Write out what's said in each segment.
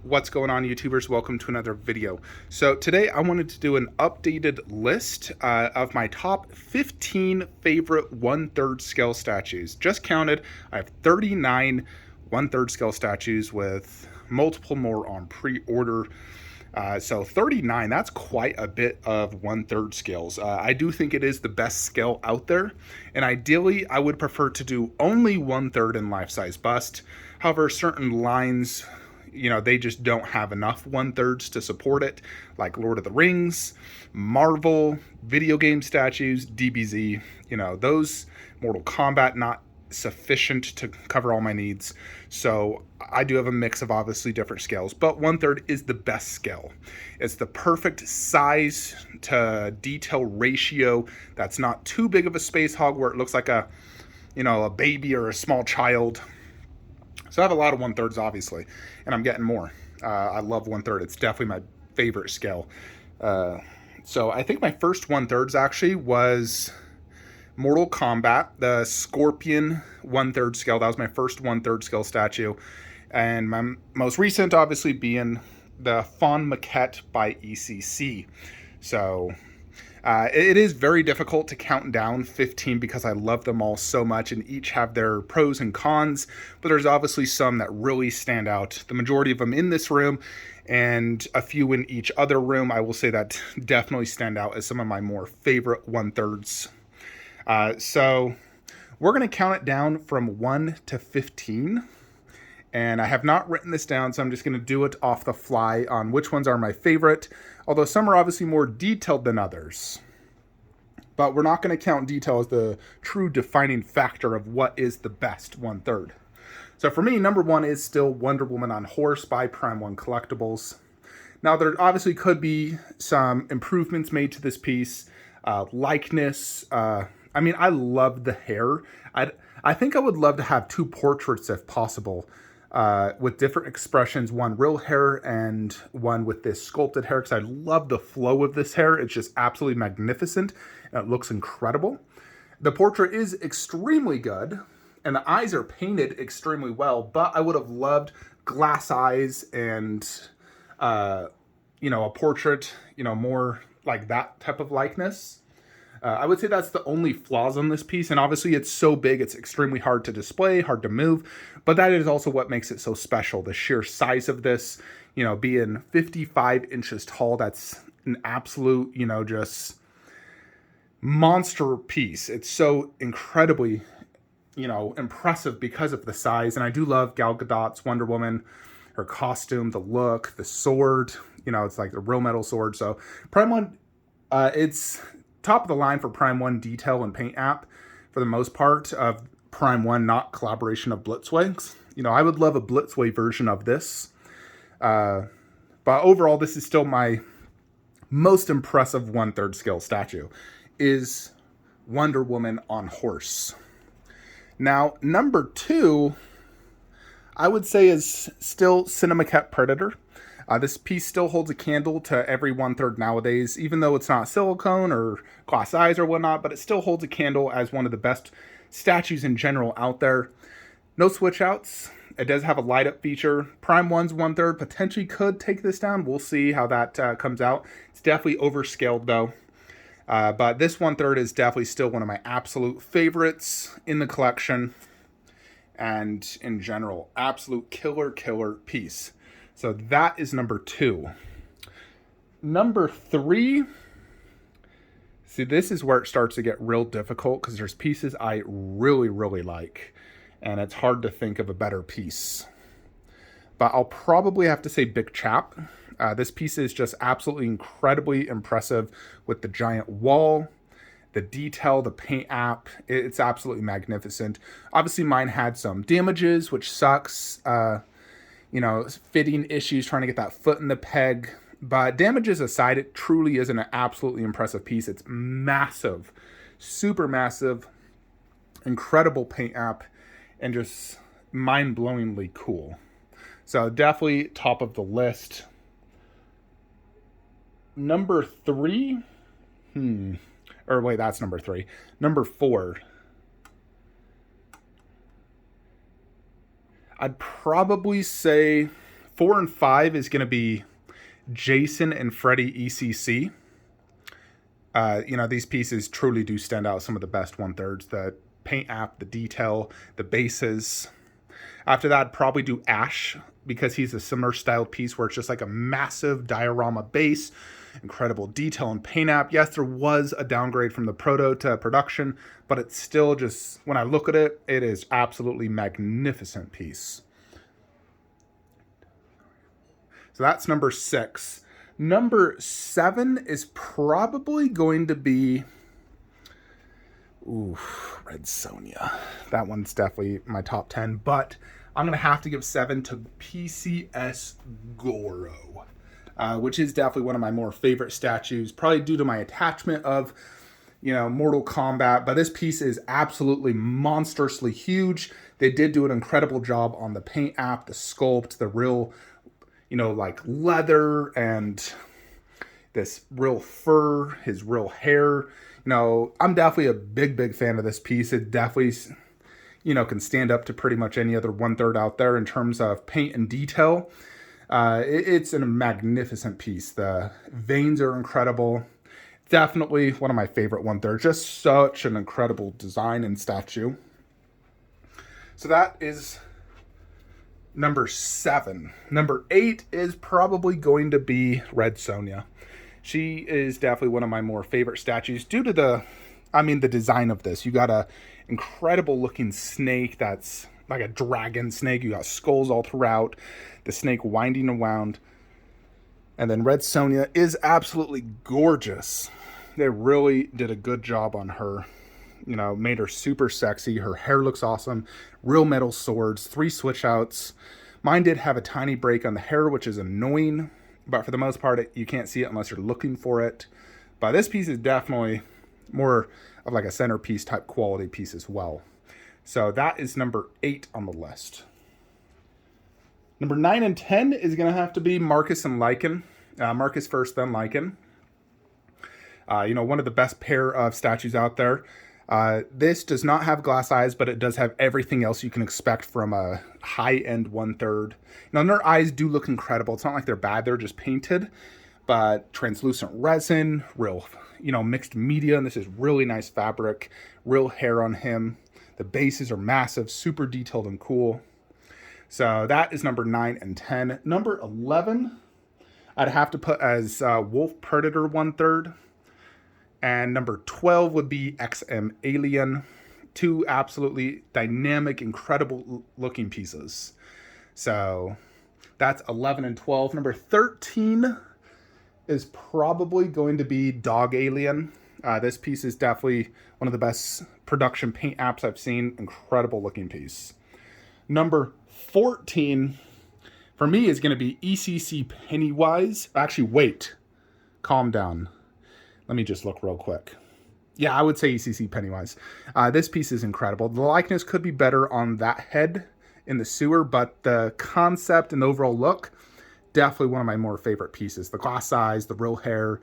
What's going on, YouTubers? Welcome to another video. So today I wanted to do an updated list of my top 15 favorite 1/3 scale statues. Just counted, I have 39 1/3 scale statues with multiple more on pre-order. So 39, that's quite a bit of 1/3 scales. I do think it is the best scale out there, and ideally I would prefer to do only 1/3 in life-size bust. However, certain lines, they just don't have enough 1/3s to support it, like Lord of the Rings, Marvel, video game statues, DBZ, those, Mortal Kombat, not sufficient to cover all my needs. So I do have a mix of obviously different scales, but 1/3 is the best scale. It's the perfect size to detail ratio that's not too big of a space hog where it looks like a baby or a small child. So I have a lot of 1/3s, obviously, and I'm getting more. I love 1/3. It's definitely my favorite scale. So I think my first 1/3s actually was Mortal Kombat, the Scorpion 1/3 scale. That was my first 1/3 scale statue. And my most recent, obviously, being the Fawn Maquette by ECC. So it is very difficult to count down 15 because I love them all so much and each have their pros and cons, but there's obviously some that really stand out. The majority of them in this room and a few in each other room, I will say that definitely stand out as some of my more favorite 1/3s. So we're going to count it down from 1 to 15. And I have not written this down, so I'm just going to do it off the fly on which ones are my favorite, although some are obviously more detailed than others. But we're not going to count detail as the true defining factor of what is the best 1/3. So for me, number 1 is still Wonder Woman on Horse by Prime 1 Collectibles. Now, there obviously could be some improvements made to this piece. Likeness. I love the hair. I think I would love to have 2 portraits if possible. With different expressions, one real hair and one with this sculpted hair, because I love the flow of this hair. It's just absolutely magnificent, and it looks incredible. The portrait is extremely good, and the eyes are painted extremely well, but I would have loved glass eyes and, a portrait, more like that type of likeness. I would say that's the only flaws on this piece, and obviously it's so big, it's extremely hard to display, hard to move, but that is also what makes it so special, the sheer size of this, being 55 inches tall. That's an absolute, just monster piece. It's so incredibly, impressive because of the size, and I do love Gal Gadot's Wonder Woman, her costume, the look, the sword, it's like the real metal sword. So Prime 1, it's top of the line for Prime 1 detail and paint app for the most part of Prime 1, not collaboration of Blitzways. I would love a Blitzway version of this. But overall, this is still my most impressive 1/3 scale statue, is Wonder Woman on Horse. Now, number 2, I would say is still Cinemaquette Predator. This piece still holds a candle to every 1/3 nowadays, even though it's not silicone or glass eyes or whatnot, but it still holds a candle as one of the best statues in general out there. No switch outs. It does have a light up feature. Prime 1's 1/3 potentially could take this down. We'll see how that comes out. It's definitely overscaled though. But this 1/3 is definitely still one of my absolute favorites in the collection. And in general, absolute killer piece. So that is number 2. Number 3. See, this is where it starts to get real difficult because there's pieces I really like. And it's hard to think of a better piece. But I'll probably have to say Big Chap. This piece is just absolutely incredibly impressive with the giant wall, the detail, the paint app. It's absolutely magnificent. Obviously, mine had some damages, which sucks. Fitting issues, trying to get that foot in the peg. But damages aside, it truly is an absolutely impressive piece. It's massive, super massive, incredible paint app, and just mind-blowingly cool. So definitely top of the list. Number 3. Or wait, that's number 3. Number 4. I'd probably say 4 and 5 is going to be Jason and Freddy ECC. These pieces truly do stand out. Some of the best 1/3s. The paint app, the detail, the bases. After that, I'd probably do Ash, because he's a similar styled piece where it's just like a massive diorama base, incredible detail and paint app. Yes, there was a downgrade from the proto to production, but it's still just, when I look at it, it is absolutely magnificent piece. So that's number 6. Number 7 is probably going to be, Red Sonja. That one's definitely my top 10, but I'm going to have to give 7 to PCS Goro, which is definitely one of my more favorite statues, probably due to my attachment of, Mortal Kombat. But this piece is absolutely monstrously huge. They did do an incredible job on the paint app, the sculpt, the real, like leather and this real fur, his real hair. I'm definitely a big fan of this piece. It definitely, can stand up to pretty much any other 1/3 out there in terms of paint and detail. It's a magnificent piece. The veins are incredible. Definitely one of my favorite 1/3. Just such an incredible design and statue. So that is number 7. Number 8 is probably going to be Red Sonja. She is definitely one of my more favorite statues due to the design of this. You got a incredible looking snake that's like a dragon snake. You got skulls all throughout, the snake winding around. And then Red Sonja is absolutely gorgeous. They really did a good job on her. Made her super sexy. Her hair looks awesome. Real metal swords, 3 switch outs. Mine did have a tiny break on the hair, which is annoying. But for the most part, you can't see it unless you're looking for it. But this piece is definitely more of like a centerpiece type quality piece as well. So that is number 8 on the list. Number 9 and 10 is going to have to be Marcus and Lycan. Marcus first, then Lycan. One of the best pair of statues out there. This does not have glass eyes, but it does have everything else you can expect from a high-end 1/3. And their eyes do look incredible. It's not like they're bad, they're just painted. But translucent resin, real, mixed media, and this is really nice fabric, real hair on him. The bases are massive, super detailed and cool. So that is number 9 and 10. Number 11, I'd have to put as Wolf Predator 1/3. And number 12 would be XM Alien. 2 absolutely dynamic, incredible looking pieces. So that's 11 and 12. Number 13 is probably going to be Dog Alien. This piece is definitely one of the best production paint apps I've seen. Incredible looking piece. Number 14 for me is going to be ECC Pennywise. Actually, wait. Calm down. Let me just look real quick. Yeah, I would say ECC Pennywise. This piece is incredible. The likeness could be better on that head in the sewer, but the concept and the overall look, definitely one of my more favorite pieces. The glass eyes, the real hair,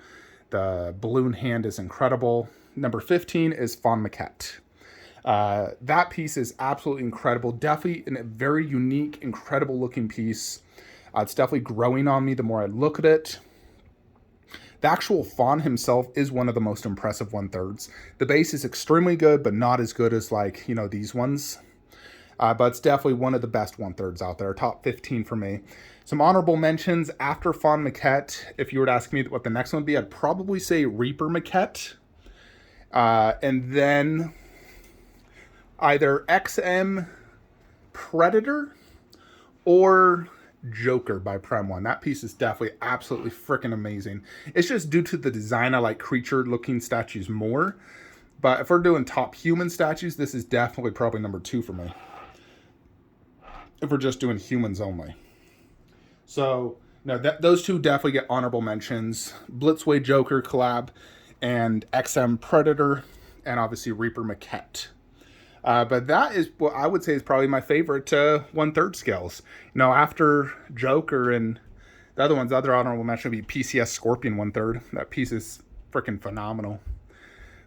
the balloon hand is incredible. Number 15 is Fawn Maquette. That piece is absolutely incredible. Definitely a very unique, incredible looking piece. It's definitely growing on me the more I look at it. The actual fawn himself is one of the most impressive 1/3s. The base is extremely good, but not as good as these ones. But it's definitely one of the best 1/3s out there. Top 15 for me. Some honorable mentions after Fawn Maquette. If you were to ask me what the next one would be, I'd probably say Reaper Maquette. And then either XM Predator or Joker by Prem 1. That piece is definitely absolutely freaking amazing. It's just due to the design, I like creature looking statues more. But if we're doing top human statues, this is definitely probably number 2 for me. If we're just doing humans only. So, those 2 definitely get honorable mentions. Blitzway Joker collab and XM Predator and obviously Reaper Maquette. But that is what I would say is probably my favorite 1/3 scales. After Joker and the other honorable mention would be PCS Scorpion 1/3. That piece is freaking phenomenal.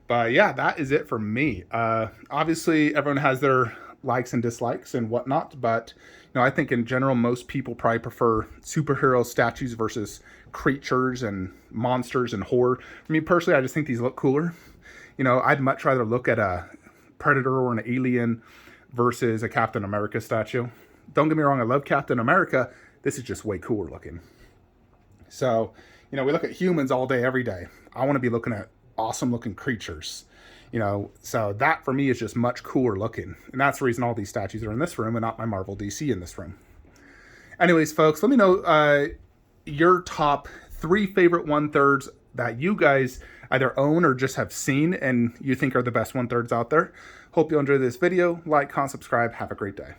But yeah, that is it for me. Obviously, everyone has their likes and dislikes and whatnot, but you know, I think in general most people probably prefer superhero statues versus creatures and monsters and horror. I mean, personally, I just think these look cooler. You know, I'd much rather look at a Predator or an Alien versus a Captain America statue. Don't get me wrong, I love Captain America. This is just way cooler looking. So, you know, we look at humans all day, every day. I want to be looking at awesome looking creatures. You know, so that for me is just much cooler looking. And that's the reason all these statues are in this room and not my Marvel DC in this room. Anyways, folks, let me know your top 3 favorite 1/3s that you guys either own or just have seen and you think are the best 1/3s out there. Hope you enjoyed this video. Like, comment, subscribe. Have a great day.